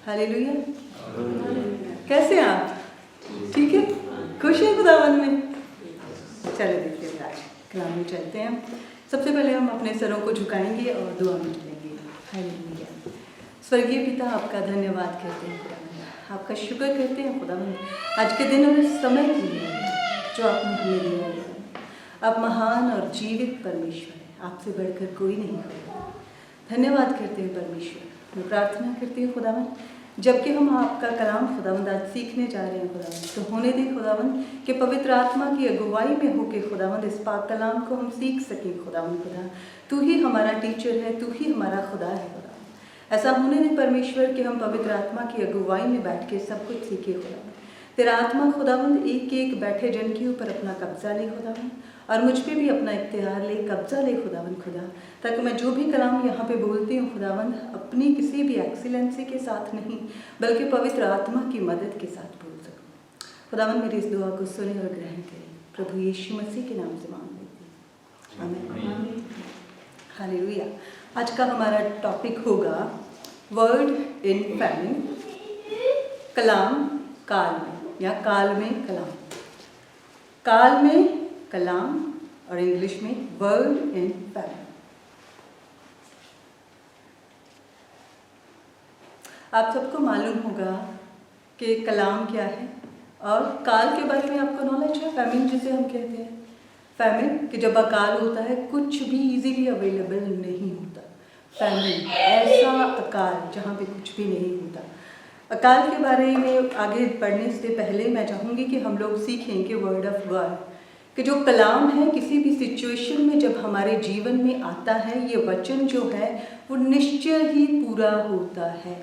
Hallelujah. कैसे हैं आप? ठीक है, खुश हैं खुदावन में? चलो देखते हैं, आज कलाम में चलते हैं। सबसे पहले हम अपने सरों को झुकाएंगे और दुआ में चलेंगे। हालेलुया। स्वर्गीय पिता, आपका धन्यवाद करते हैं खुदावन, आपका शुक्र करते हैं खुदावन आज के दिन और इस समय के लिए जो आपने हमें दिया है। आप महान और जीवित परमेश्वर हैं, आपसे बढ़कर कोई नहीं है। धन्यवाद करते हैं परमेश्वर। मैं प्रार्थना करती हूँ खुदावन, जबकि हम आपका कलाम खुदावन आज सीखने जा रहे हैं खुदावन, तो होने दे खुदावन कि पवित्र आत्मा की अगुवाई में होके खुदावन इस पाक कलाम को हम सीख सकें खुदावन। खुदा, तू ही हमारा टीचर है, तू ही हमारा खुदा है खुदावन। ऐसा होने दे परमेश्वर कि हम पवित्र आत्मा की अगुवाई में बैठ के सब कुछ सीखे खुदावन। तेरा आत्मा खुदावन एक एक बैठे जन के ऊपर अपना कब्जा ले खुदावन, और मुझ पे भी अपना इख्तियार ले, कब्जा ले खुदावन खुदा, ताकि मैं जो भी कलाम यहाँ पे बोलती हूँ खुदावन अपनी किसी भी एक्सीलेंसी के साथ नहीं बल्कि पवित्र आत्मा की मदद के साथ बोल सकूँ। खुदावन मेरी इस दुआ को सुने और ग्रहण करें, प्रभु यीशु मसीह के नाम से मांग लेती हूँ, आमीन। हालेलुया। आज का हमारा टॉपिक होगा वर्ड इन फैमिन, कलाम काल में या काल में कलाम। काल में कलाम और इंग्लिश में वर्ड इन फैमिन। आप सबको मालूम होगा कि कलाम क्या है और काल के बारे में आपको नॉलेज है। फैमिन जिसे हम कहते हैं, फैमिन कि जब अकाल होता है, कुछ भी इजीली अवेलेबल नहीं होता। फैमिन ऐसा अकाल जहाँ पे कुछ भी नहीं होता। अकाल के बारे में आगे पढ़ने से पहले मैं चाहूँगी कि हम लोग सीखें कि वर्ड ऑफ गॉड कि जो कलाम है किसी भी सिचुएशन में जब हमारे जीवन में आता है, ये वचन जो है वो निश्चय ही पूरा होता है।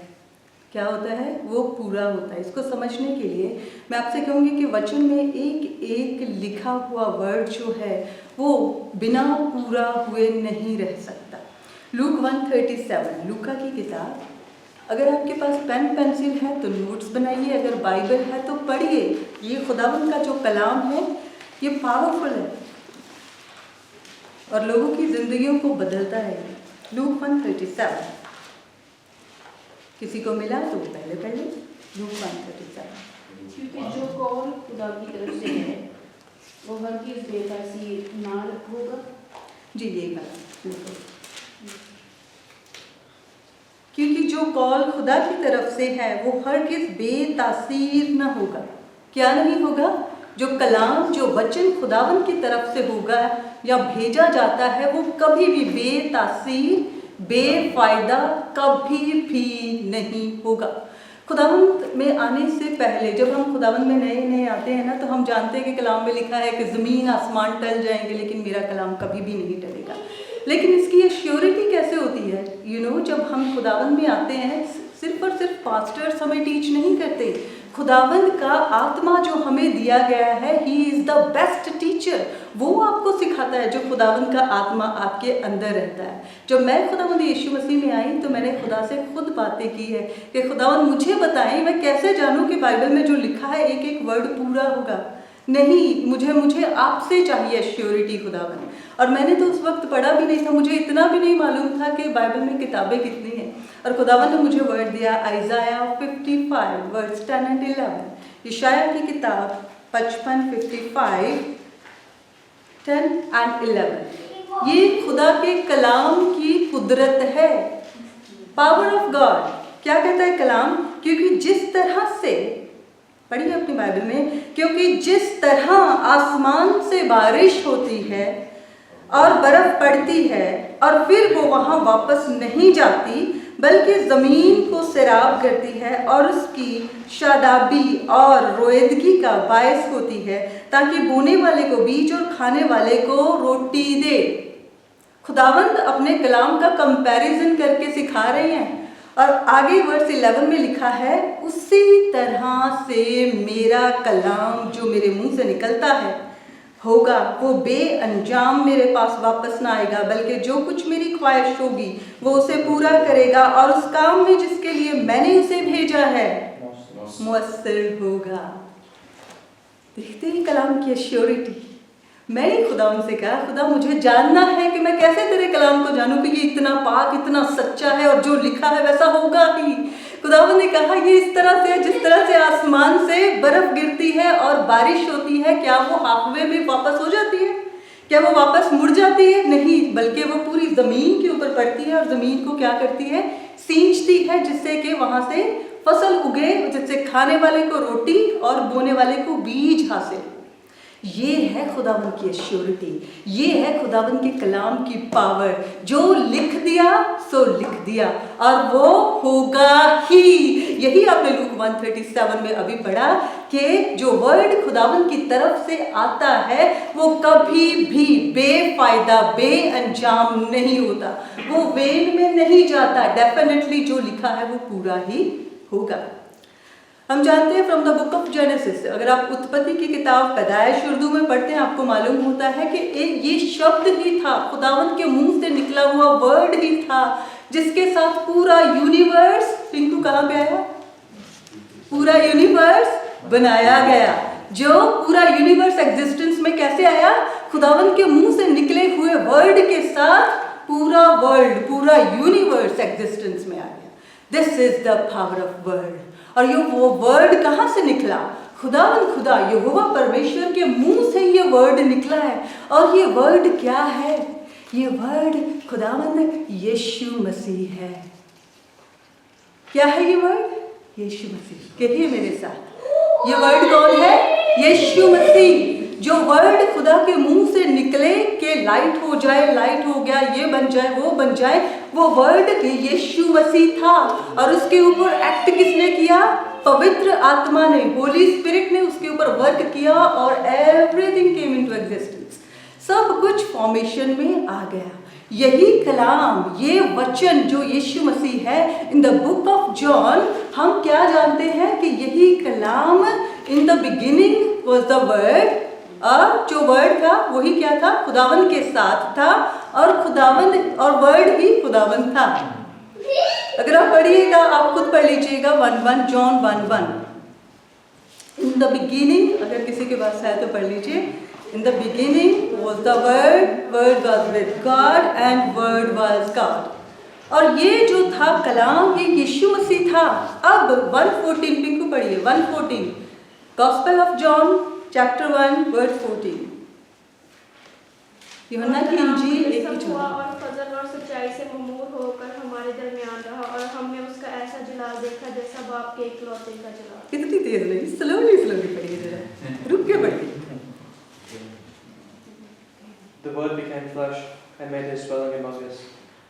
क्या होता है? वो पूरा होता है। इसको समझने के लिए मैं आपसे कहूँगी कि वचन में एक एक लिखा हुआ वर्ड जो है वो बिना पूरा हुए नहीं रह सकता। लूक 137, लूका की किताब। अगर आपके पास पेन पेंसिल है तो नोट्स बनाइए, अगर बाइबल है तो पढ़िए। ये खुदावन का जो कलाम है ये पावरफुल है और लोगों की जिंदगियों को बदलता है। लूक 137, किसी को मिला तो पहले पहले लूक 137। क्योंकि जो कौल खुदा की तरफ से है वो हरगिज़ बेतासीर ना होगा। जी ये बात, क्योंकि जो कौल खुदा की तरफ से है वो हरगिज़ बेतासीर न होगा। क्या नहीं होगा? जो कलाम, जो वचन खुदावन की तरफ से होगा या भेजा जाता है वो कभी भी बेतासीर, बेफायदा कभी भी नहीं होगा। खुदावन में आने से पहले जब हम खुदावन में नए नए आते हैं ना, तो हम जानते हैं कि कलाम में लिखा है कि ज़मीन आसमान टल जाएंगे लेकिन मेरा कलाम कभी भी नहीं टलेगा। लेकिन इसकी ये श्योरिटी कैसे होती है? जब हम खुदावन में आते हैं, सिर्फ और सिर्फ पास्टर्स हमें टीच नहीं करते। खुदावन का आत्मा जो हमें दिया गया है, he is the best teacher. वो आपको सिखाता है जो खुदावन का आत्मा आपके अंदर रहता है। जब मैं खुदावन यीशु मसीह में आई तो मैंने खुदा से खुद बातें की है कि खुदावन मुझे बताएं, मैं कैसे जानूं कि बाइबल में जो लिखा है एक एक वर्ड पूरा होगा। नहीं, मुझे आपसे चाहिए श्योरिटी खुदावन। और मैंने तो उस वक्त पढ़ा भी नहीं था, मुझे इतना भी नहीं मालूम था कि बाइबल में किताबें कितनी हैं। और खुदावन ने मुझे वर्ड दिया, आइज़ाया 55 वर्ड्स 10 and 11। यशाया की किताब 55, 55, 10 and 11। ये खुदा के कलाम की कुदरत है, पावर ऑफ गॉड। क्या कहता है कलाम? क्योंकि जिस तरह से, पढ़िए अपनी बाइबल में, क्योंकि जिस तरह आसमान से बारिश होती है और बर्फ पड़ती है और फिर वो वहाँ वापस नहीं जाती बल्कि ज़मीन को सैराब करती है और उसकी शादाबी और रोएदगी का बायस होती है, ताकि बोने वाले को बीज और खाने वाले को रोटी दे। खुदावंद अपने कलाम का कंपैरिजन करके सिखा रहे हैं। और आगे वर्स 11 में लिखा है, उसी तरह से मेरा कलाम जो मेरे मुंह से निकलता है होगा, वो बेअंजाम मेरे पास वापस ना आएगा, बल्कि जो कुछ मेरी ख्वाहिश होगी वो उसे पूरा करेगा और उस काम में जिसके लिए मैंने उसे भेजा है मुअस्सिर होगा। देखते ही कलाम की एश्योरिटी। मैंने खुदा उनसे कहा, खुदा मुझे जानना है कि मैं कैसे तेरे कलाम को जानूं कि ये इतना पाक, इतना सच्चा है और जो लिखा है वैसा होगा ही। खुदावंद ने कहा ये इस तरह से, जिस तरह से आसमान से बर्फ गिरती है और बारिश होती है, क्या वो हाफवे में वापस हो जाती है? क्या वो वापस मुड़ जाती है? नहीं, बल्कि वो पूरी जमीन के ऊपर पड़ती है और जमीन को क्या करती है? सींचती है, जिससे कि वहां से फसल उगे, जिससे खाने वाले को रोटी और बोने वाले को बीज हासिल। ये है खुदावंद की एश्योरिटी, ये है खुदावंद के कलाम की पावर। जो लिख दिया सो लिख दिया और वो होगा ही। यही आपने लूक 137 में अभी पढ़ा कि जो वर्ड खुदावंद की तरफ से आता है वो कभी भी बेफायदा, बेअंजाम नहीं होता, वो वेन में नहीं जाता। डेफिनेटली जो लिखा है वो पूरा ही होगा। हम जानते हैं from the book of genesis, अगर आप उत्पत्ति की किताब पैदाइश उर्दू में पढ़ते हैं, आपको मालूम होता है कि ये शब्द ही था, खुदावंद के मुंह से निकला हुआ वर्ड ही था, जिसके साथ पूरा यूनिवर्स, पिंकू कहाँ पे आया? पूरा यूनिवर्स बनाया गया। जो पूरा यूनिवर्स एग्जिस्टेंस में कैसे आया? खुदावंद के मुंह से निकले हुए वर्ड के साथ पूरा वर्ल्ड, पूरा यूनिवर्स एग्जिस्टेंस में आ गया। This is the power of word. और ये वो वर्ड कहाँ से निकला? खुदावंद खुदा यहोवा परमेश्वर के मुंह से ये वर्ड निकला है। और ये वर्ड क्या है? ये वर्ड खुदावंद यीशु मसीह है। क्या है ये वर्ड? यीशु मसीह। कहिए मेरे साथ, ये वर्ड कौन है? यीशु मसीह। जो वर्ड खुदा के मुंह से निकले कि लाइट हो जाए, लाइट हो गया, ये बन जाए, वो बन जाए, वो वर्ड यीशु मसीह था। और उसके ऊपर एक्ट किसने किया? पवित्र आत्मा ने, होली स्पिरिट ने उसके ऊपर वर्क किया और एवरीथिंग केम इनटू एग्जिस्टेंस। सब कुछ फॉर्मेशन में आ गया। यही कलाम, ये वचन जो यीशु मसीह है, in the book of John हम क्या जानते हैं कि यही कलाम, in the beginning was the word, और जो वर्ड था वही क्या था? खुदावंद के साथ था और खुदावंद और वर्ड ही खुदावंद था। अगर आप पढ़िएगा, आप खुद पढ़ लीजिएगा 1:1 जॉन 1:1। इन द बिगिनिंग, अगर किसी के पास है तो पढ़ लीजिए। इन the beginning was the word, word was with God and word was God. और ये जो था कलाम, ये यीशु मसीह था। अब 1:14 पिंकू पढ़िए, 1:14 gospel of John chapter 1 verse 14। यूहन्ना की इंजील एक ही हुआ और फजल और सच्चाई से ममूर होकर हमारे दरमियान रहा और हमने उसका ऐसा जलाल देखा जैसा बाप के इकलौते का जलाल। कितनी तेज नहीं, स्लोली स्लोली पढ़िए जरा, रुक के पढ़िए। The Word became flesh and made his dwelling among us.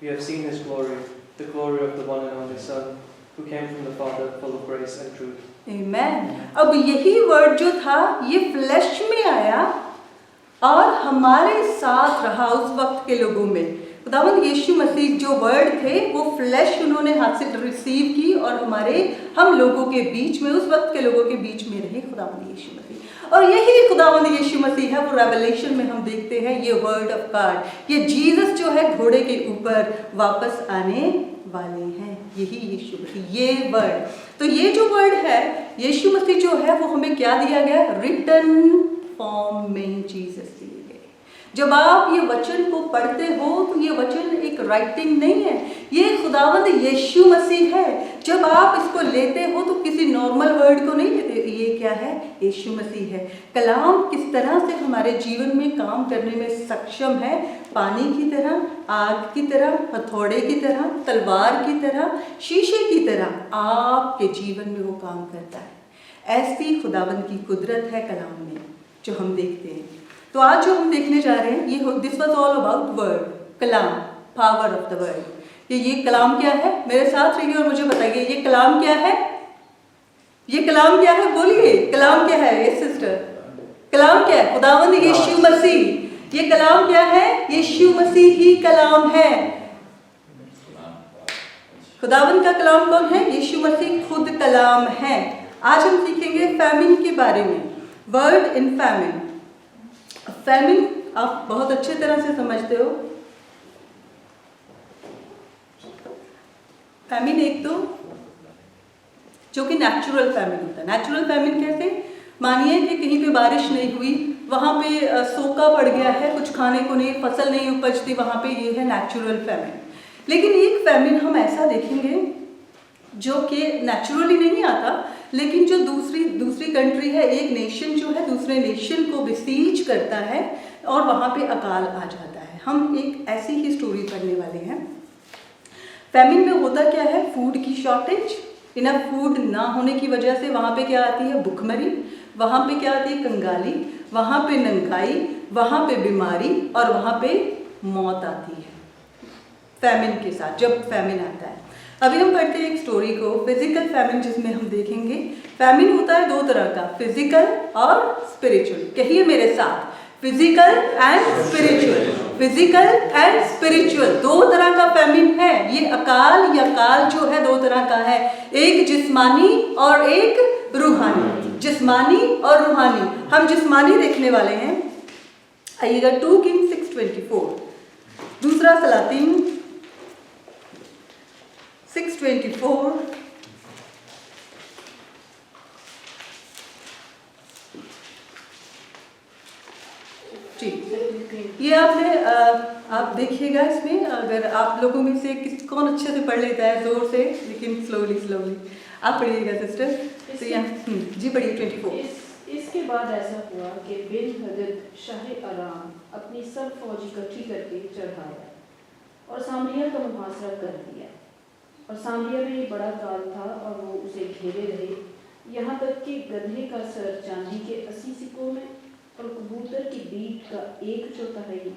We have seen his glory, the glory of the one and only Son, who came from the Father, full of grace and truth. Amen. अब यही word जो था ये flash में आया और हमारे साथ रहा उस वक्त के लोगों में। खुदावंद यीशु मसीह जो वर्ड थे वो फ्लैश उन्होंने हाथ से रिसीव की और हम लोगों के बीच में, उस वक्त के लोगों के बीच में रहे खुदावंद यीशु मसीह। और यही खुदावंद यीशु मसीह है, वो रेवलेशन में हम देखते हैं ये वर्ड ऑफ गॉड, ये जीसस जो है घोड़े के ऊपर वापस आने वाले हैं, यही यीशु मसीह, ये वर्ड। तो ये जो वर्ड है यीशु मसीह जो है वो हमें क्या दिया गया? रिटन फॉर्म में जीसस दिए गए। जब आप ये वचन को पढ़ते हो तो ये वचन एक राइटिंग नहीं है, ये खुदावंद यीशु मसीह है। जब आप इसको लेते हो तो किसी नॉर्मल वर्ड को नहीं लेते, ये क्या है? यीशु मसीह है। कलाम किस तरह से हमारे जीवन में काम करने में सक्षम है? पानी की तरह, आग की तरह, हथौड़े की तरह, तलवार की तरह, शीशे की तरह आपके जीवन में वो काम करता है। ऐसी खुदावंद की कुदरत है कलाम में जो हम देखते हैं। तो आज जो हम देखने जा रहे हैं ये this was all about word, Kalam, power of the word. ये कलाम क्या है? मेरे साथ रहिए और मुझे बताइए ये कलाम क्या है? ये कलाम क्या है? बोलिए, कलाम क्या है? ये सिस्टर, कलाम क्या है? खुदावंद यीशु मसीह। ये कलाम क्या है? यीशु मसीह ही कलाम है। खुदावंद का कलाम कौन है? यीशु मसीह खुद कलाम है। आज हम सीखेंगे फैमिन के बारे में, वर्ड इन फैमिन। फैमिन आप बहुत अच्छे तरह से समझते हो। फैमिन एक तो जो कि नेचुरल फैमिन होता है। नेचुरल फैमिन कैसे? मानिए कि कहीं पे बारिश नहीं हुई, वहाँ पे सूखा पड़ गया है, कुछ खाने को नहीं, फसल नहीं उपजती, वहाँ पे ये है नेचुरल फैमिन। लेकिन एक फैमिन हम ऐसा देखेंगे जो कि नेचुरली नहीं आता, लेकिन जो दूसरी कंट्री है, एक नेशन जो है दूसरे नेशन को बिसीज करता है और वहाँ पे अकाल आ जाता है। हम एक ऐसी ही स्टोरी पढ़ने वाले हैं। फैमिन में होता क्या है, फूड की शॉर्टेज, इनफ फूड ना होने की वजह से वहाँ पे क्या आती है, भुखमरी, वहाँ पे क्या आती है, कंगाली, वहाँ पे नंगाई, वहाँ पे बीमारी और वहाँ पे मौत आती है फैमिन के साथ, जब फैमिन आता है। अभी हम पढ़ते हैं एक स्टोरी को, फिजिकल फैमिन, जिसमें हम देखेंगे फैमिन होता है दो तरह का, फिजिकल और स्पिरिचुअल। कहिए मेरे साथ, physical and spiritual, physical and spiritual, दो तरह का फैमिन है। ये अकाल या काल जो है दो तरह का है, एक जिस्मानी और एक रूहानी। जिस्मानी और रूहानी, हम जिस्मानी देखने वाले हैं। आइएगा 2 किंग्स 6:24, दूसरा सलातीन 6:24। जी, ये आपने आप देखिएगा इसमें, अगर आप लोगों में से कौन अच्छे से पढ़ लेता है जोर से, लेकिन स्लोली आप पढ़िएगा सिस्टर। तो यहाँ जी पढ़िए 24। इसके बाद ऐसा हुआ कि बिन हदद शाह आराम अपनी सब फौज इकट्ठी करके चढ़ाया और सामरिया का मुहासरा कर दिया। और सामरिया में एक बड़ा काल था और वो उसे घेरे रहे, यहाँ तक कि गधे का सर चांदी के 80 सिक्कों में और कबूतर की बीट का 1/4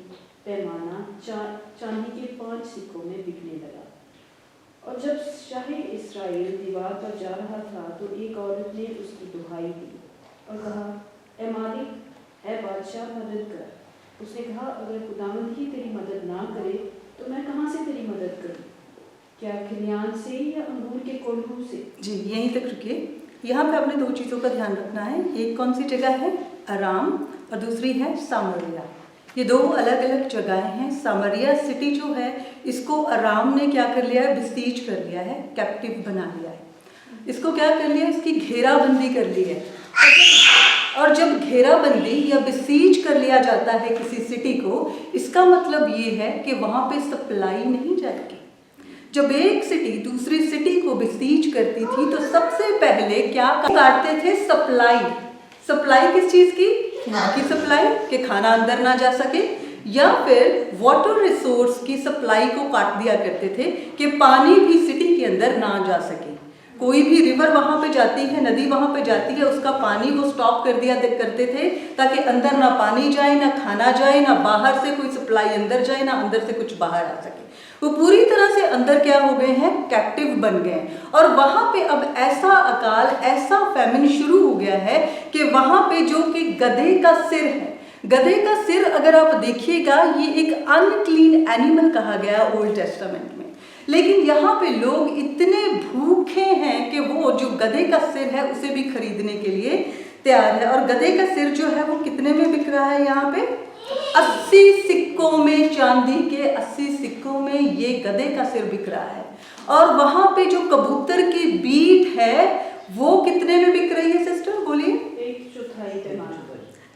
पैमाना चांदी के 5 सिक्कों में बिकने लगा। और जब शाह इस्राएल दीवार पर जा रहा था तो एक औरत ने उसकी दुहाई दी और कहा, ए मालिक, ए बादशाह, मदद कर। उसने कहा, अगर खुदावंद ही तेरी मदद ना करे तो मैं कहाँ से तेरी मदद करूँ? क्या खलियान से या अंगूर के कोल्हू से? जी, यहीं तक रुकिए। यहाँ पे आपने दो चीज़ों का ध्यान रखना है। एक कौन सी जगह है, अराम, और दूसरी है सामरिया। ये दो अलग अलग जगह हैं। सामरिया सिटी जो है, इसको अराम ने क्या कर लिया है, बिसीज कर लिया है, कैप्टिव बना लिया है। इसको क्या कर लिया, इसकी घेराबंदी कर ली है। और जब घेराबंदी या बिसीज कर लिया जाता है किसी सिटी को, इसका मतलब ये है कि वहाँ पे सप्लाई नहीं जाएगी। जब एक सिटी दूसरी सिटी को बिसीज करती थी तो सबसे पहले क्या काटते थे, सप्लाई। सप्लाई किस चीज़ की, फूड की सप्लाई, कि खाना अंदर ना जा सके, या फिर वाटर रिसोर्स की सप्लाई को काट दिया करते थे कि पानी भी सिटी के अंदर ना जा सके। कोई भी रिवर वहाँ पे जाती है, नदी वहाँ पे जाती है, उसका पानी वो स्टॉप कर दिया करते थे ताकि अंदर ना पानी जाए, ना खाना जाए, ना बाहर से कोई सप्लाई अंदर जाए, ना अंदर से कुछ बाहर आ सके। वो पूरी तरह से अंदर क्या हो गए हैं, कैप्टिव बन गए। और वहाँ पे अब ऐसा अकाल, ऐसा फैमिन शुरू हो गया है कि वहाँ पे जो कि गधे का सिर है, गधे का सिर अगर आप देखिएगा, ये एक अनक्लीन एनिमल कहा गया ओल्ड टेस्टामेंट में। लेकिन यहाँ पे लोग इतने भूखे हैं कि वो जो गधे का सिर है उसे भी खरीदने के लिए तैयार है। और गधे का सिर जो है वो कितने में बिक रहा है, यहाँ पे 80 सिक्कों में, चांदी के 80 सिक्कों में ये गधे का सिर बिक रहा है। और वहाँ पे जो कबूतर की बीट है वो कितने में बिक रही है सिस्टर, बोलिए? 1/4 पैमाना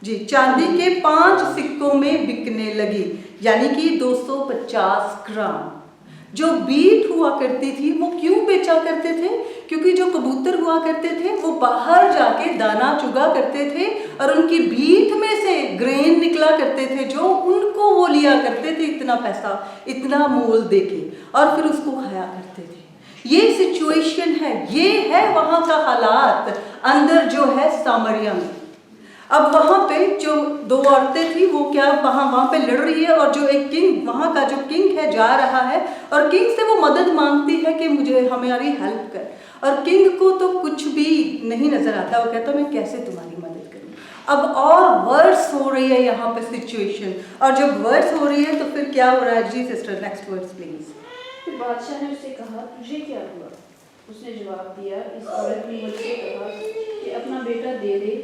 जी, चांदी के 5 सिक्कों में बिकने लगी, यानी कि 250 ग्राम। जो बीट हुआ करती थी वो क्यों बेचा करते थे, क्योंकि जो कबूतर हुआ करते थे वो बाहर जाके दाना चुगा करते थे और उनकी बीट में से ग्रेन निकला करते थे, जो उनको वो लिया करते थे इतना पैसा, इतना मोल देके, और फिर उसको खाया करते थे। ये सिचुएशन है, ये है वहाँ का हालात अंदर जो है सामरिया में। अब वहाँ पे जो दो औरतें थी वो क्या वहाँ पे लड़ रही है, और जो एक किंग, वहाँ का जो किंग है जा रहा है और किंग से वो मदद मांगती है कि मुझे हमारी हेल्प कर। और किंग को तो कुछ भी नहीं नजर आता, वो कहता मैं कैसे तुम्हारी मदद करूँ। अब और वर्स हो रही है यहाँ पे सिचुएशन, और जब वर्स हो रही है तो फिर क्या हो रहा है जी सिस्टर, नेक्स्ट वर्ड्स प्लीज। फिर बादशाह ने उससे कहा, तुझे क्या हुआ? उसने जवाब दिया, इस औरत ने मुझसे कहा कि अपना बेटा दे दे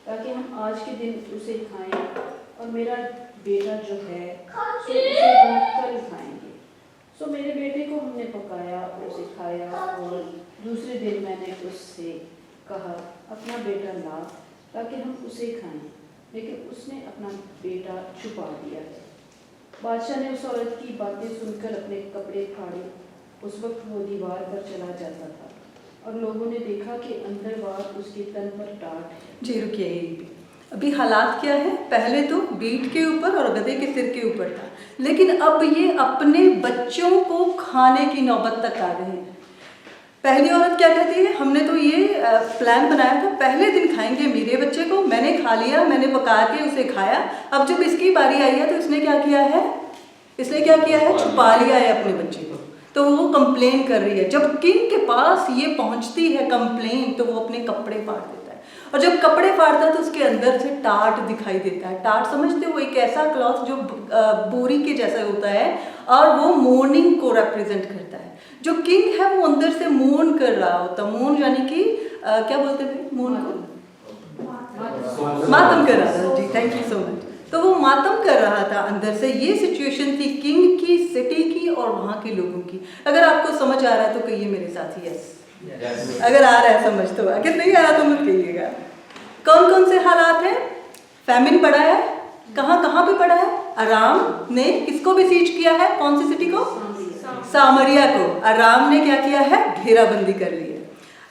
ताकि हम आज के दिन उसे खाएं, और मेरा बेटा जो है तो उसे हम कल खाएंगे। सो मेरे बेटे को हमने पकाया और उसे खाया, और दूसरे दिन मैंने उससे कहा, अपना बेटा ला ताकि हम उसे खाएं, लेकिन उसने अपना बेटा छुपा दिया है। बादशाह ने उस औरत की बातें सुनकर अपने कपड़े फाड़े। उस वक्त वो दीवार पर चला जाता था और लोगों ने देखा कि अंदर बाहर उसके तन पर टाट है। जी रुकिए यहीं पे। अभी हालात क्या है, पहले तो बीट के ऊपर और गधे के सिर के ऊपर था, लेकिन अब ये अपने बच्चों को खाने की नौबत तक आ गए हैं। पहली औरत क्या कहती है, हमने तो ये प्लान बनाया था पहले दिन खाएंगे मेरे बच्चे को, मैंने खा लिया, मैंने पका के उसे खाया, अब जब इसकी बारी आई है तो इसने क्या किया है, छुपा लिया है अपने बच्चे को। तो वो कंप्लेन कर रही है। जब किंग के पास ये पहुंचती है कंप्लेन, तो वो अपने कपड़े फाड़ देता है, और जब कपड़े फाड़ता है तो उसके अंदर से टाट दिखाई देता है। टाट समझते हो, एक ऐसा क्लॉथ जो बोरी के जैसा होता है और वो मोर्निंग को रिप्रेजेंट करता है। जो किंग है वो अंदर से मोर्न कर रहा होता, मोर्न यानी कि क्या बोलते हैं मोर्न को, मातम कर रहा था। जी थैंक यू सो मच। तो वो मातम कर रहा था अंदर से। ये सिचुएशन थी किंग की, सिटी की और वहाँ के लोगों की। अगर आपको समझ आ रहा है तो कहिए मेरे साथ यस। अगर आ रहा है समझ तो, अगर नहीं आ रहा तो मत कहिएगा। कौन कौन से हालात हैं? फैमिन पड़ा है, कहाँ कहाँ पे पड़ा है? अराम ने किसको बेसीज किया है? कौन सी सिटी को? सामरिया को। अराम ने क्या किया है? घेराबंदी कर ली है।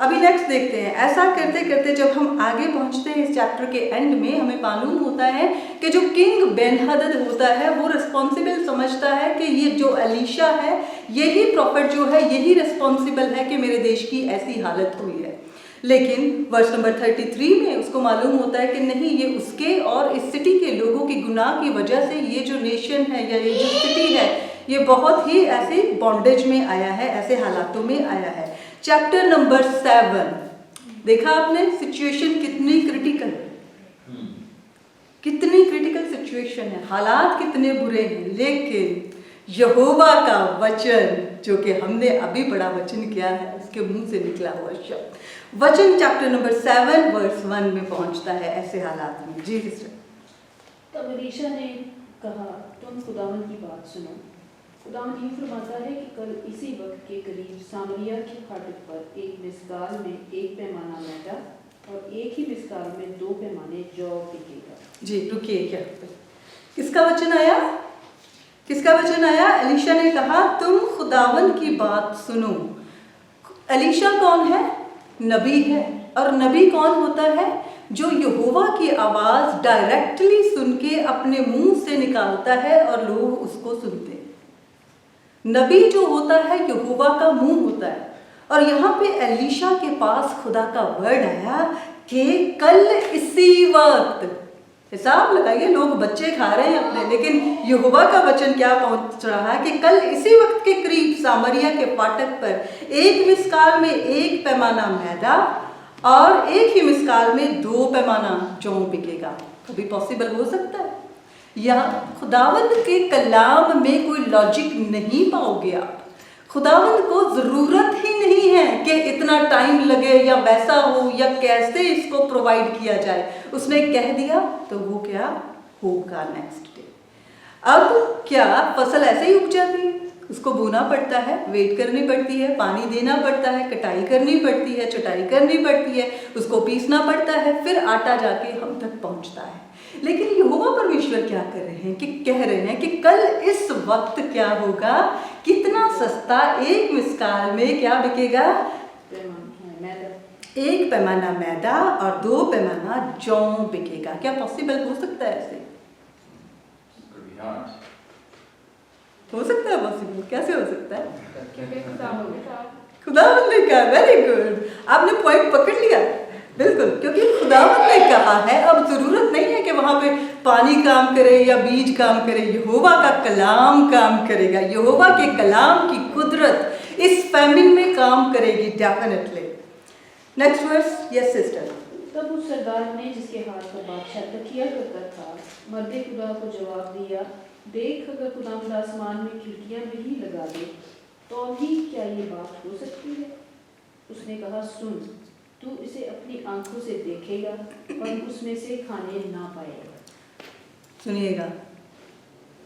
अभी नेक्स्ट देखते हैं। ऐसा करते करते जब हम आगे पहुंचते हैं इस चैप्टर के एंड में, हमें मालूम होता है कि जो किंग बेनहदद होता है वो रिस्पॉन्सिबल समझता है कि ये जो एलीशा है, यही प्रॉफिट जो है, यही रिस्पॉन्सिबल है कि मेरे देश की ऐसी हालत हुई है। लेकिन वर्स नंबर 33 में उसको मालूम होता है कि नहीं, ये उसके और इस सिटी के लोगों की गुनाह की वजह से ये जो नेशन है या ये जो सिटी है, ये बहुत ही ऐसे बॉन्डेज में आया है, ऐसे हालातों में आया है। चैप्टर नंबर 7 देखा आपने, सिचुएशन कितनी क्रिटिकल है, कितनी क्रिटिकल सिचुएशन है, हालात कितने बुरे हैं, लेकिन यहोवा का वचन जो कि हमने अभी बड़ा वचन किया है, उसके मुंह से निकला हुआ शब्द वचन चैप्टर नंबर 7 वर्स 1 में पहुंचता है ऐसे हालात में। जी सिस्टर। तब एलीशा ने कहा, तुम खुदावन की बात सुनो। खुदावन यूँ फरमाता है कि कल इसी वक्त के करीब सामरिया के फाटक पर एक मिसकाल में 1 पैमाना मैदा और एक ही मिसकाल में 2 पैमाने जौ बिकेगा। जी रुकिए, क्या किसका वचन आया? किसका वचन आया? एलीशा ने कहा तुम खुदावन की बात सुनो। एलीशा कौन है? नबी है। और नबी कौन होता है? जो यहोवा की आवाज डायरेक्टली सुन के अपने मुंह से निकालता है और लोग उसको सुनते हैं। नबी जो होता है यहोवा का मुंह होता है। और यहाँ पे एलीशा के पास खुदा का वर्ड आया कि कल इसी वक्त, हिसाब लगाइए, लोग बच्चे खा रहे हैं अपने, लेकिन यहोवा का वचन क्या पहुंच रहा है कि कल इसी वक्त के करीब सामरिया के फाटक पर 1 मिसकाल में 1 पैमाना मैदा और एक ही मिसकाल में 2 पैमाना जौ बिकेगा। कभी पॉसिबल हो सकता है? या खुदावंद के कलाम में कोई लॉजिक नहीं पाओगे आप। खुदावंद को ज़रूरत ही नहीं है कि इतना टाइम लगे या वैसा हो या कैसे इसको प्रोवाइड किया जाए। उसने कह दिया तो वो क्या होगा नेक्स्ट डे। अब क्या फसल ऐसे ही उग जाती है? उसको बोना पड़ता है, वेट करनी पड़ती है, पानी देना पड़ता है, कटाई करनी पड़ती है, चटाई करनी पड़ती है, उसको पीसना पड़ता है, फिर आटा जाके हम तक पहुंचता है। लेकिन यहोवा परमेश्वर क्या कर रहे हैं कि कह रहे हैं कि कल इस वक्त क्या होगा, कितना सस्ता 1 मिसकाल में क्या बिकेगा? 1 पैमाना मैदा और 2 पैमाना जौ बिकेगा। क्या पॉसिबल हो सकता है ऐसे? हो सकता है पॉसिबल? कैसे हो सकता है? क्योंकि खुदावंद ने कहा। वेरी गुड, आपने पॉइंट पकड़ लिया। बिल्कुल, क्योंकि खुदावंद ने कहा है। अब जरूरत नहीं है कि वहां पे पानी काम करे या बीज काम करे, यहोवा का कलाम काम करेगा। यहोवा के कलाम की कुदरत इस फैमिन में काम करेगी definitely. Next verse. Yes sister. तब उस सरदार ने, जिसके हाथ पर बादशाह तकिया करता था, मर्दे खुदा को जवाब दिया, देख, अगर खुदावंद आसमान में खिड़कियां भी लगा दे तो भी क्या ये बात हो सकती है? उसने कहा, सुन, तू इसे अपनी आंखों से देखेगा और उसमें से खाने ना पाएगा। सुनिएगा,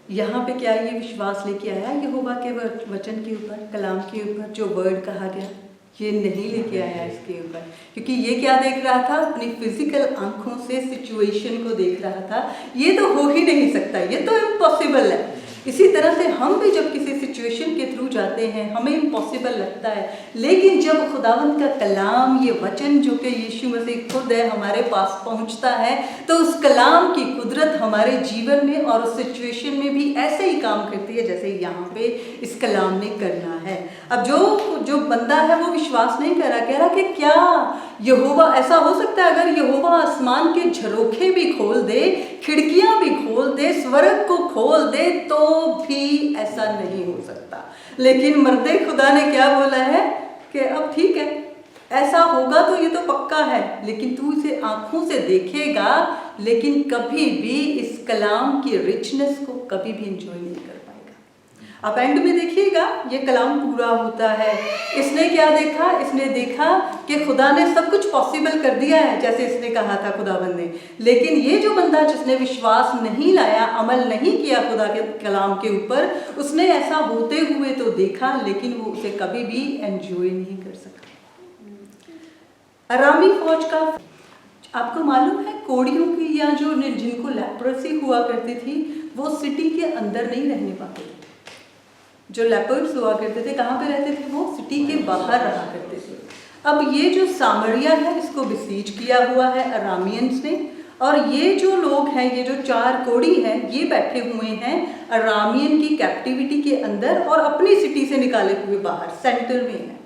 यहाँ पे क्या ये विश्वास लेके आया यहोवा के वचन के ऊपर, कलाम के ऊपर, जो वर्ड कहा गया, ये नहीं लेके आया इसके ऊपर। क्योंकि ये क्या देख रहा था? अपनी फिजिकल आंखों से सिचुएशन को देख रहा था। ये तो हो ही नहीं सकता, ये तो इम्पॉसिबल है। इसी तरह से हम भी जब किसी सिचुएशन के थ्रू जाते हैं हमें इम्पॉसिबल लगता है, लेकिन जब खुदावंद का कलाम, ये वचन जो कि यीशु मसीह खुद है, हमारे पास पहुंचता है, तो उस कलाम की कुदरत हमारे जीवन में और उस सिचुएशन में भी ऐसे ही काम करती है जैसे यहाँ पे इस कलाम ने करना है। अब जो बंदा है वो विश्वास नहीं कर रहा, कह रहा कि क्या यहोवा, ऐसा हो सकता है अगर यहोवा आसमान के झरोखे भी खोल दे, खिड़कियां भी खोल दे, स्वर्ग को खोल दे, तो भी ऐसा नहीं हो सकता। लेकिन मर्दे खुदा ने क्या बोला है कि अब ठीक है, ऐसा होगा तो ये तो पक्का है, लेकिन तू इसे आंखों से देखेगा, लेकिन कभी भी इस कलाम की रिचनेस को कभी भी एंजॉय नहीं कर पाएगा। आप एंड में देखिएगा ये कलाम पूरा होता है। इसने क्या देखा? इसने देखा कि खुदा ने सब कुछ पॉसिबल कर दिया है जैसे इसने कहा था खुदाबंद ने, लेकिन ये जो बंदा जिसने विश्वास नहीं लाया, अमल नहीं किया खुदा के कलाम के ऊपर, उसने ऐसा होते हुए तो देखा, लेकिन वो उसे कभी भी एंजॉय नहीं कर सका। अरामी फौज का, आपको मालूम है कोड़ियों की या जो जिनको लेप्रोसी हुआ करती थी वो सिटी के अंदर नहीं रहने पाते थे। जो लेपर्ड्स हुआ करते थे कहाँ पे रहते थे? वो सिटी के बाहर रहा करते थे। अब ये जो सामरिया है इसको बिसीज किया हुआ है अरामियंस ने, और ये जो लोग हैं, ये जो 4 कोड़ी हैं, ये बैठे हुए हैं अरामियन की कैप्टिविटी के अंदर और अपनी सिटी से निकाले हुए बाहर सेंटर में है।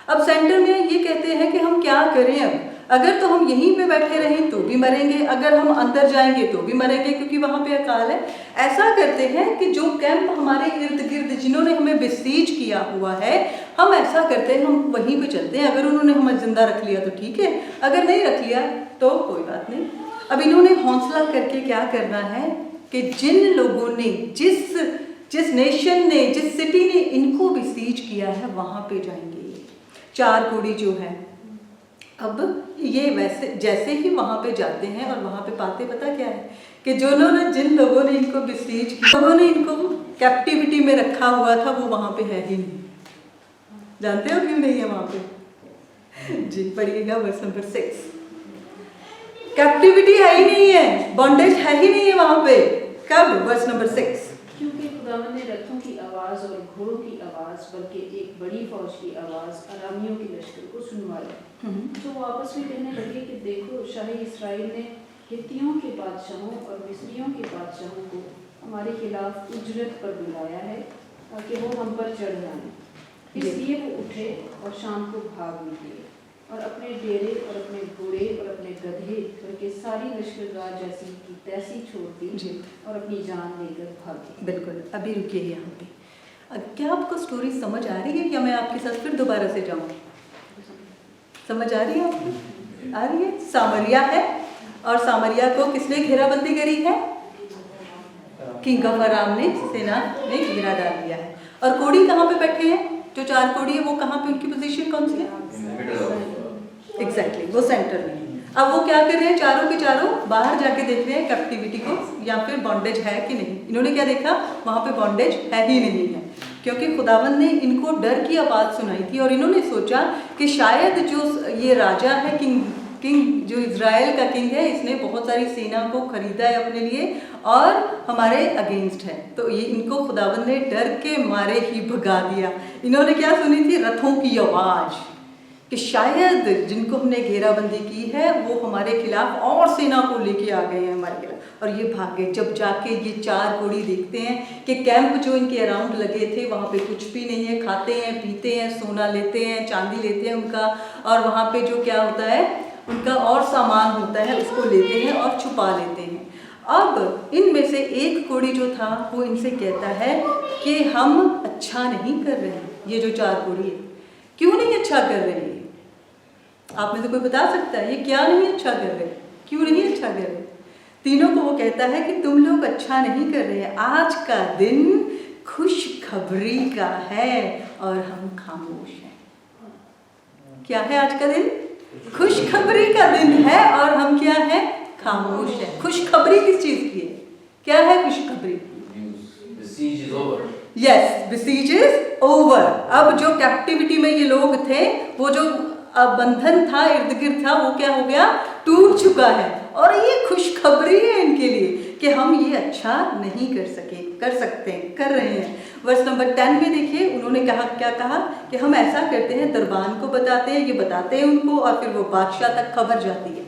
अब सेंटर में ये कहते हैं कि हम क्या करें, अब अगर तो हम यहीं पे बैठे रहें तो भी मरेंगे, अगर हम अंदर जाएंगे तो भी मरेंगे क्योंकि वहाँ पे अकाल है। ऐसा करते हैं कि जो कैंप हमारे इर्द गिर्द जिन्होंने हमें बिसीज किया हुआ है, हम ऐसा करते हैं हम वहीं पे चलते हैं। अगर उन्होंने हमें जिंदा रख लिया तो ठीक है, अगर नहीं रख लिया तो कोई बात नहीं। अब इन्होंने हौसला करके क्या करना है कि जिन लोगों ने जिस नेशन ने, जिस सिटी ने इनको बिसीज किया है वहाँ पे जाएंगे। 4 कोड़ी जो है, अब ये वैसे जैसे ही वहाँ पे जाते हैं और वहाँ पे पाते पता क्या है कि जिन लोगों ने इनको बिसीज किया, लोगों ने इनको कैप्टिविटी में रखा हुआ था, वो वहाँ पे है ही नहीं। जानते हो क्यों नहीं है वहाँ पे? जी पढ़िएगा वर्स नंबर 6। कैप्टिविटी है ही नहीं है, बॉन्डेज है ही नहीं है वहाँ पे। कब? Verse number 6। क्योंकि खुदावंद ने रथों की आवाज़ और घोड़ों की आवाज़, बल्कि एक बड़ी फौज की आवाज़ अरामियों के लश्कर को सुनवाया। तो वो आपस में कहने लगे कि देखो, शाही इसराइल ने हित्तियों के बादशाहों और मिस्रियों के बादशाहों को हमारे खिलाफ उजरत पर बुलाया है कि वो हम पर चढ़ जाएं। इसलिए वो उठे और शाम को भाग निकले और अपने डेरे और अपने घोड़े और अपने गधे बल्कि सारी लश्करगाह जैसी की तैसी छोड़ दी और अपनी जान लेकर भागे। बिल्कुल, अभी रुकिए यहाँ पे। क्या आपको स्टोरी समझ आ रही है या मैं आपके साथ फिर दोबारा से जाऊँ? समझ आ रही है आपको? आ रही है? सामरिया है, और सामरिया को किसने घेराबंदी करी है? किंग ऑफ अराम ने, सेना ने घेरा डाल दिया है। और कोड़ी कहाँ पे बैठे हैं? जो 4 कोड़ी है वो कहाँ पे, उनकी पोजीशन कौन सी है? एग्जैक्टली, वो सेंटर में। अब वो क्या कर रहे हैं? चारों के चारों बाहर जाके देख रहे हैं कैप्टिविटी को या फिर बॉन्डेज है कि नहीं। इन्होंने क्या देखा? वहाँ पे बॉन्डेज है ही नहीं है, क्योंकि खुदावंद ने इनको डर की आवाज़ सुनाई थी और इन्होंने सोचा कि शायद जो ये राजा है, किंग जो इज़राइल का किंग है, इसने बहुत सारी सेना को खरीदा है अपने लिए और हमारे अगेंस्ट है, तो ये इनको खुदावंद ने डर के मारे ही भगा दिया। इन्होंने क्या सुनी थी? रथों की आवाज़, कि शायद जिनको हमने घेराबंदी की है वो हमारे खिलाफ और सेना को लेके आ गए हैं हमारे खिलाफ, और ये भाग गए। जब जाके ये 4 कोड़ी देखते हैं कि कैंप जो इनके अराउंड लगे थे वहाँ पे कुछ भी नहीं है, खाते हैं पीते हैं, सोना लेते हैं, चांदी लेते हैं उनका, और वहाँ पे जो क्या होता है उनका और सामान होता है उसको लेते हैं और छुपा लेते हैं। अब इनमें से एक कोड़ी जो था वो इनसे कहता है कि हम अच्छा नहीं कर रहे हैं। ये जो 4 कोड़ी है क्यों नहीं अच्छा कर रहे हैं? आप में से कोई बता सकता है ये क्या नहीं अच्छा कर रहे, क्यों नहीं अच्छा कर रहे? तीनों को वो कहता है कि तुम लोग अच्छा नहीं कर रहे हैं, आज का दिन खुशखबरी का है और हम खामोश हैं। क्या है आज का दिन? खुशखबरी का दिन है और हम क्या है? खामोश है। खुशखबरी किस चीज की है? क्या है खुशखबरी? Yes, besiege is over. अब जो कैप्टिविटी में ये लोग थे, वो जो बंधन था इर्द गिर्द था, वो क्या हो गया? टूट चुका है। और ये खुशखबरी है इनके लिए कि हम ये अच्छा नहीं कर सकते, कर रहे हैं। वर्स नंबर 10 में देखिए उन्होंने कहा, क्या कहा कि हम ऐसा करते हैं, दरबान को बताते हैं, ये बताते हैं उनको, और फिर वो बादशाह तक खबर जाती है।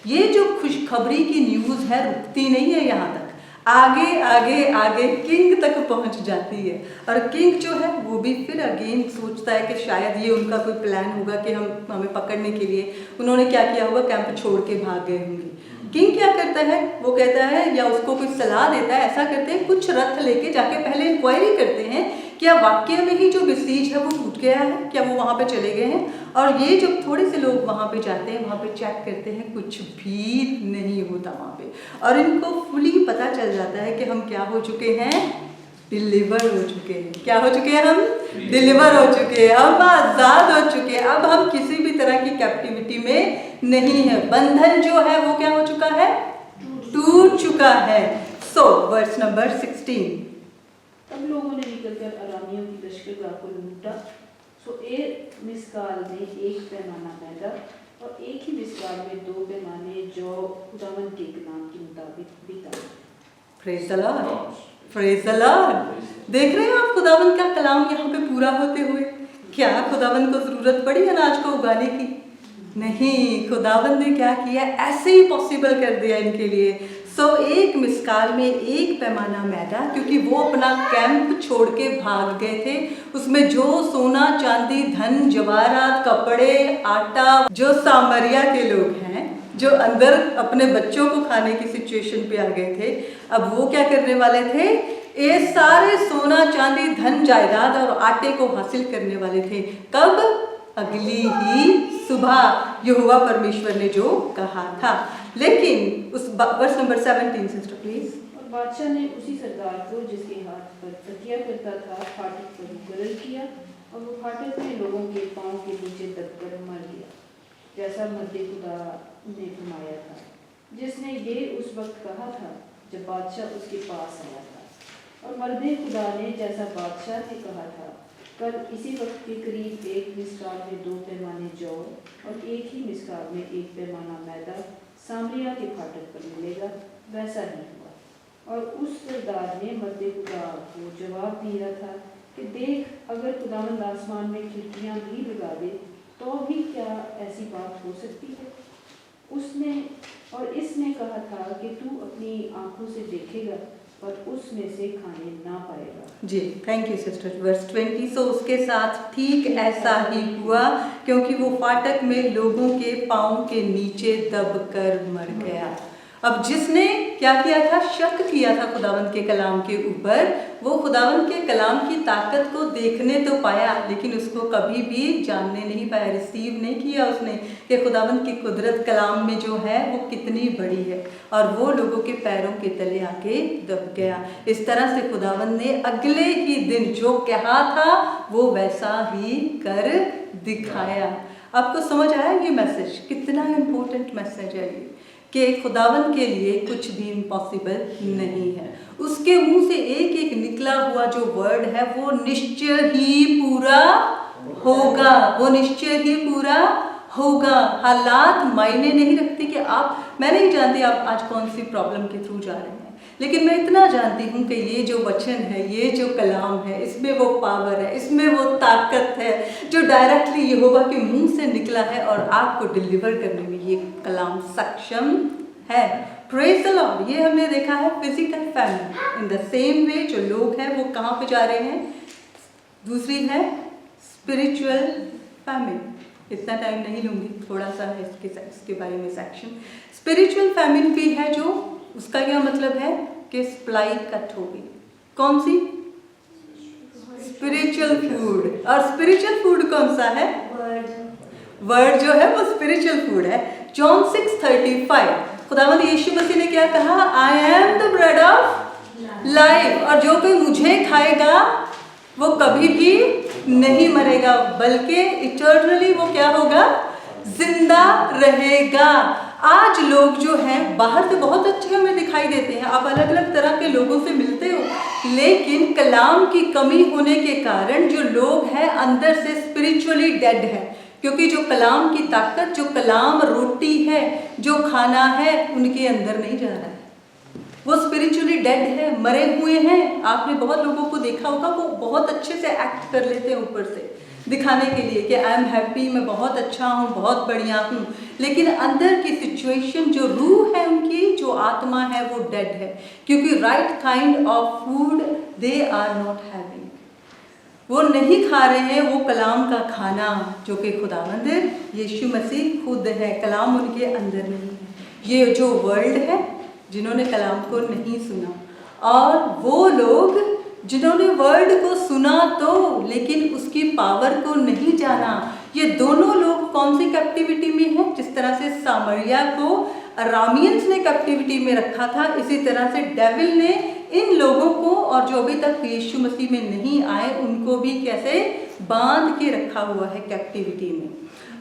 ये जो खुशखबरी की न्यूज़ है रुकती नहीं है, यहाँ तक आगे आगे आगे किंग तक पहुंच जाती है। और किंग जो है वो भी फिर अगेन सोचता है कि शायद ये उनका कोई प्लान होगा कि हमें पकड़ने के लिए उन्होंने क्या किया होगा, कैंप छोड़ के भाग गए होंगे। किंग क्या करता है, वो कहता है या उसको कोई सलाह देता है, ऐसा करते हैं कुछ रथ लेके जाके पहले इंक्वायरी करते हैं क्या वाकई में ही जो बिसीज है वो टूट गया है, क्या वो वहाँ पे चले गए हैं। और ये जब थोड़े से लोग वहाँ पे जाते हैं, वहाँ पे चेक करते हैं, कुछ भी नहीं होता वहाँ पे, और इनको फुली पता चल जाता है कि हम क्या हो चुके हैं, डिलीवर हो चुके हैं। क्या हो चुके हैं हम? डिलीवर हो चुके हैं, हम आज़ाद हो चुके हैं। अब हम किसी भी तरह की कैप्टिविटी में नहीं है, बंधन जो है वो क्या हो चुका है, टूट चुका है। सो वर्स नंबर 16, तब लोगों ने निकलकर अरामियों की लश्करगाह को लूटा। सो एक मिसकाल में एक पैमाना मैदा और एक ही मिसकाल में 2 पैमाने जो खुदावंद के कलाम के मुताबिक बीता। Praise the Lord, praise the Lord. देख रहे हैं आप खुदावंद का कलाम यहाँ पे पूरा होते हुए। क्या खुदावंद को ज़रूरत पड़ी अनाज को उगाने की? नहीं, खुदावंद ने क्या किया, ऐसे ही पॉसिबल कर दिया इनके लिए। सो एक मिसकाल में एक पैमाना मैदा, क्योंकि वो अपना कैंप छोड़ के भाग गए थे, उसमें जो सोना चांदी धन जवाहरात कपड़े आटा, जो सामरिया के लोग हैं जो अंदर अपने बच्चों को खाने की सिचुएशन पे आ गए थे, अब वो क्या करने वाले थे, ये सारे सोना चांदी धन जायदाद और आटे को हासिल करने वाले थे। कब? अगली ही सुबह यहोवा परमेश्वर ने जो कहा था। लेकिन उस वर्स नंबर 17 सिस्टर प्लीज। और बादशाह ने उसी सरदार को जिसके हाथ पर तकिया करता था फाटक पर मुकर्रर किया, और वो फाटक में लोगों के पांव के नीचे दबकर मर गया, जैसा मर्दे खुदा ने फरमाया था, जिसने ये उस वक्त कहा था जब बादशाह उसके पास आया था। और मर्दे खुदा ने जैसा बादशाह ने कहा था, कल इसी वक्त के करीब एक मिसकाल में 2 पैमाने जौ और एक ही मिसकाल में 1 पैमाना मैदा सामरिया के फाटक पर मिलेगा। वैसा ही हुआ। और उस सरदार ने मर्दे खुदा को जवाब दिया था कि देख, अगर खुदावंद आसमान में खिड़कियाँ भी लगा दे तो भी क्या ऐसी बात हो सकती है। इसने कहा था कि तू अपनी आंखों से देखेगा पर उसमें से खाने ना पाएगा। जी, थैंक यू सिस्टर। वर्स 20, सो उसके साथ ठीक ऐसा ही हुआ, क्योंकि वो फाटक में लोगों के पाँव के नीचे दबकर मर गया। अब जिसने क्या किया था, शक किया था खुदावंद के कलाम के ऊपर, वो खुदावंद के कलाम की ताकत को देखने तो पाया, लेकिन उसको कभी भी जानने नहीं पाया, रिसीव नहीं किया उसने कि खुदावंद की कुदरत कलाम में जो है वो कितनी बड़ी है, और वो लोगों के पैरों के तले आके दब गया। इस तरह से खुदावंद ने अगले ही दिन जो कहा था वो वैसा ही कर दिखाया। आपको समझ आया ये मैसेज? कितना इम्पोर्टेंट मैसेज है ये, कि खुदावंद के लिए कुछ भी इम्पॉसिबल नहीं है। उसके मुंह से एक एक निकला हुआ जो वर्ड है वो निश्चय ही पूरा होगा, वो निश्चय ही पूरा होगा। हालात मायने नहीं रखते कि मैं नहीं जानती आप आज कौन सी प्रॉब्लम के थ्रू जा रहे हैं, लेकिन मैं इतना जानती हूँ कि ये जो वचन है, ये जो कलाम है, इसमें वो पावर है, इसमें वो ताकत है जो डायरेक्टली यहोवा के मुंह से निकला है, और आपको डिलीवर करने में ये कलाम सक्षम है। Praise the Lord. ये हमने देखा है physical family. In the same way जो लोग हैं वो कहाँ पे जा रहे हैं? दूसरी है स्पिरिचुअल फैमिली। इतना टाइम नहीं लूँगी, थोड़ा सा है इसके बारे में सेक्शन। स्पिरिचुअल फैमिली भी है जो, उसका क्या मतलब है कि सप्लाई कट हो गई। कौन सी? Spiritual food. और स्पिरिचुअल फूड कौन सा है? वर्ड जो है वो स्पिरिचुअल फूड है। जॉन 6:35 खुदावंद यीशु मसीह ने क्या कहा? I am the bread of life, और जो कोई मुझे खाएगा वो कभी भी नहीं मरेगा, बल्कि इटर्नली वो क्या होगा? जिंदा रहेगा। आज लोग जो हैं बाहर से बहुत अच्छे हमें दिखाई देते हैं, आप अलग अलग तरह के लोगों से मिलते हो, लेकिन कलाम की कमी होने के कारण जो लोग हैं अंदर से स्पिरिचुअली डेड है। क्योंकि जो कलाम की ताकत, जो कलाम रोटी है, जो खाना है, उनके अंदर नहीं जा रहा है। वो स्पिरिचुअली डेड है, मरे हुए हैं। आपने बहुत लोगों को देखा होगा, वो बहुत अच्छे से एक्ट कर लेते हैं ऊपर से दिखाने के लिए कि आई एम हैप्पी, मैं बहुत अच्छा हूँ, बहुत बढ़िया हूँ, लेकिन अंदर की सिचुएशन, जो रूह है उनकी, जो आत्मा है, वो डेड है, क्योंकि right kind of food they are not having. वो नहीं खा रहे हैं वो कलाम का खाना, जो कि खुदावंद यीशु मसीह खुद है। कलाम उनके अंदर नहीं है। ये जो वर्ल्ड है, जिन्होंने कलाम को नहीं सुना, और वो लोग जिन्होंने वर्ड को सुना तो लेकिन उसकी पावर को नहीं जाना, ये दोनों लोग कौन सी कैप्टिविटी में हैं? जिस तरह से सामरिया को अरामियंस ने कैप्टिविटी में रखा था, इसी तरह से डेविल ने इन लोगों को, और जो अभी तक यीशु मसीह में नहीं आए, उनको भी कैसे बांध के रखा हुआ है कैप्टिविटी में।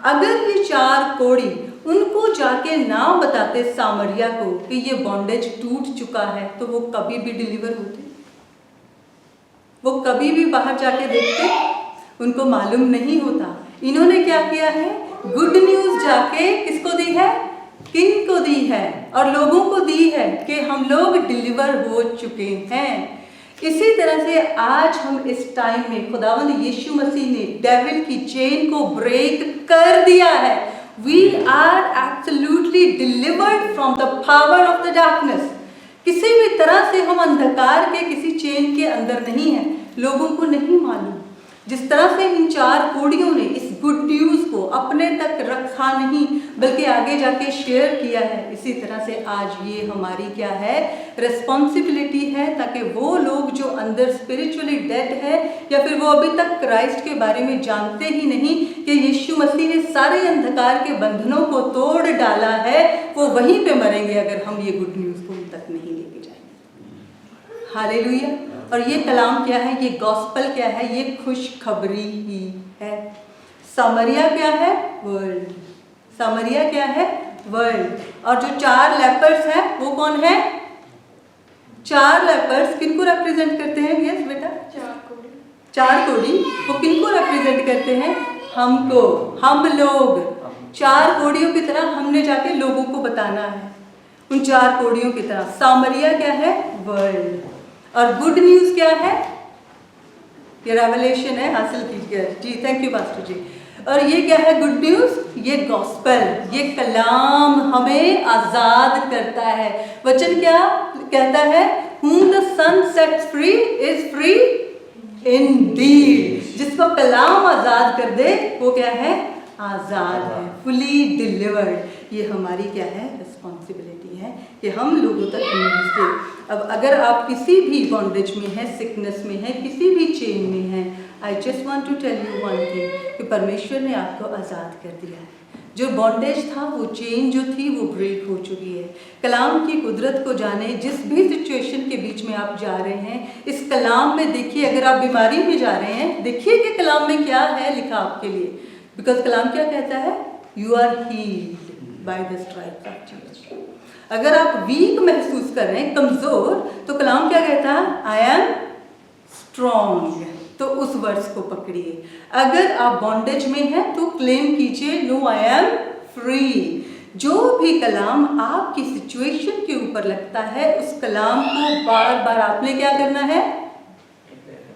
अगर ये 4 कोड़ी उनको जाके ना बताते सामरिया को कि ये बॉन्डेज टूट चुका है, तो वो कभी भी डिलीवर होते? वो कभी भी बाहर जाके देखते? उनको मालूम नहीं होता। इन्होंने क्या किया है? गुड न्यूज जाके किसको दी है? किंग को दी है, और लोगों को दी है कि हम लोग डिलीवर हो चुके हैं। इसी तरह से आज हम इस टाइम में खुदावंद यीशु मसीह ने डेविल की चेन को ब्रेक कर दिया है। We are absolutely delivered from the power of the darkness. किसी भी तरह से हम अंधकार के किसी चेन के अंदर नहीं हैं। लोगों को नहीं मालूम। जिस तरह से इन 4 कोड़ियों ने इस गुड न्यूज को अपने तक रखा नहीं, बल्कि आगे जाके शेयर किया है, इसी तरह से आज ये हमारी क्या है? रिस्पॉन्सिबिलिटी है, ताकि वो लोग जो अंदर स्पिरिचुअली डेड है, या फिर वो अभी तक क्राइस्ट के बारे में जानते ही नहीं कि यीशु मसीह ने सारे अंधकार के बंधनों को तोड़ डाला है, वो वहीं पे मरेंगे अगर हम ये गुड न्यूज को उन तक नहीं लेके जाएंगे। हालेलुया। और ये कलाम क्या है? ये गॉस्पल क्या है? ये खुशखबरी ही है। सामरिया क्या है? वर्ल्ड। सामरिया क्या है? वर्ल्ड। और जो 4 लेपर्स हैं वो कौन है? 4 लेपर्स किनको रिप्रेजेंट करते हैं? यस बेटा, 4 कोड़ी वो किनको रिप्रेजेंट करते हैं? हमको। हम लोग 4 कोड़ियों की तरह हमने जाके लोगों को बताना है, उन 4 कोड़ियों की तरह। सामरिया क्या है? वर्ल्ड। और गुड न्यूज क्या है? ये रेवलेशन है, हासिल कीजिए जी। थैंक यू पास्टर जी। और ये क्या है गुड न्यूज? ये गॉस्पेल, ये कलाम हमें आजाद करता है। वचन क्या कहता है? Whom the Son sets free is free indeed। जिसको कलाम आजाद कर दे वो क्या है? आजाद है, फुली डिलीवर्ड। ये हमारी क्या है? रिस्पॉन्सिबिलिटी है कि हम लोगों तक न्यूज़ दें। अब अगर आप किसी भी बॉन्डेज में हैं, सिकनेस में हैं, किसी भी चेन में हैं, I just want to tell you one thing कि परमेश्वर ने आपको आज़ाद कर दिया है। जो बॉन्डेज था, वो चेन जो थी, वो ब्रेक हो चुकी है। कलाम की कुदरत को जाने। जिस भी सिचुएशन के बीच में आप जा रहे हैं, इस कलाम में देखिए। अगर आप बीमारी में जा रहे हैं, देखिए कि कलाम में क्या है लिखा आपके लिए। बिकॉज कलाम क्या कहता है? You are healed by the stripes of Jesus. अगर आप वीक महसूस कर रहे हैं, कमजोर, तो कलाम क्या कहता है? I am strong. तो उस वर्ड्स को पकड़िए। अगर आप बॉन्डेज में हैं तो क्लेम कीजिए, नो आई एम फ्री। जो भी कलाम आपकी सिचुएशन के ऊपर लगता है, उस कलाम को बार बार आपने क्या करना है?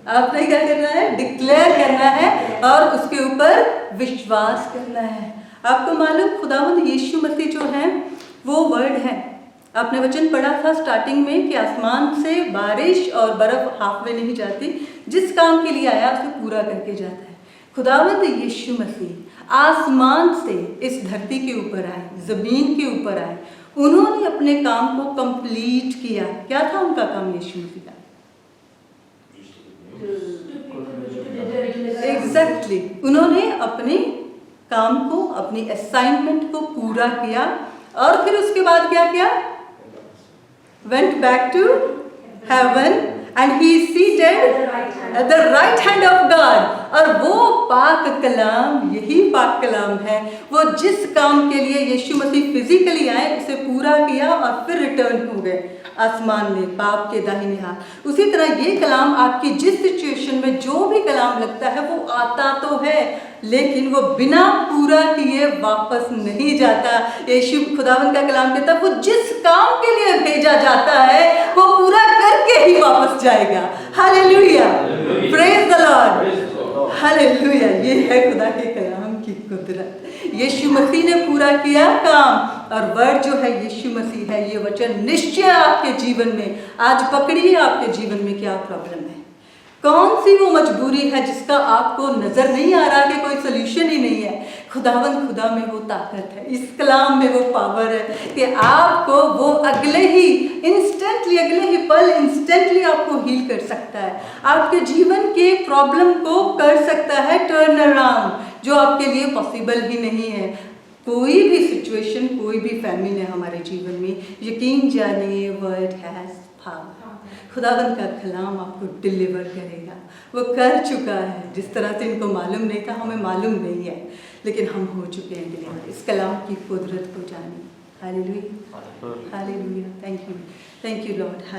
आपने क्या करना है? डिक्लेयर करना है और उसके ऊपर विश्वास करना है। आपको मालूम खुदावंद यीशु मसीह जो है वो वर्ड है। आपने वचन पढ़ा था स्टार्टिंग में कि आसमान से बारिश और बर्फ हाफवे नहीं जाती। जिस काम के लिए आया उसे पूरा करके जाता है। खुदावंद यीशु मसीह आसमान से इस धरती के ऊपर आए, जमीन के ऊपर आए। उन्होंने अपने काम को कंप्लीट किया। क्या था उनका काम? यीशु मसीह का एग्जैक्टली उन्होंने अपने काम को, अपनी असाइनमेंट को पूरा किया। और फिर उसके बाद क्या किया? Went back to heaven and he is seated at the right hand of God। और वो पाक कलाम, यही पाक कलाम है, वो जिस काम के लिए यीशु मसीह फिजिकली आए उसे पूरा किया और फिर रिटर्न हो गए। आसमान में बाप के दाहिने हाथ। उसी तरह ये कलाम आपकी जिस सिचुएशन में जो भी कलाम लगता है वो आता तो है, लेकिन वो बिना पूरा किए वापस नहीं जाता। यीशु खुदावन का कलाम कहता है वो जिस काम के लिए भेजा जाता है वो पूरा करके ही वापस जाएगा। Hallelujah, praise the Lord, hallelujah. ये है खुदा के कलाम की कुदरत। यीशु मसीह ने पूरा किया काम और वर्ड जो है यीशु मसीह है। ये वचन निश्चय आपके जीवन में आज पकड़िए। आपके जीवन में क्या प्रॉब्लम है, कौन सी वो मजबूरी है जिसका आपको नजर नहीं आ रहा कि कोई सोल्यूशन ही नहीं है। खुदावन खुदा में वो ताकत है, इस कलाम में वो पावर है कि आपको वो अगले ही इंस्टेंटली, अगले ही पल इंस्टेंटली आपको हील कर सकता है। आपके जीवन के प्रॉब्लम को कर सकता है टर्न अराउंड, जो आपके लिए पॉसिबल ही नहीं है। कोई भी सिचुएशन, कोई भी फैमिली है हमारे जीवन में, यकीन जानिए वर्ड हैज पावर। खुदावन का कलाम आपको डिलीवर करेगा। वो कर चुका है, जिस तरह से इनको मालूम नहीं था, हमें मालूम नहीं है, लेकिन हम हो चुके हैं डिलीवर इस कलाम की कुदरत को जाने। Hallelujah, hallelujah, thank you Lord.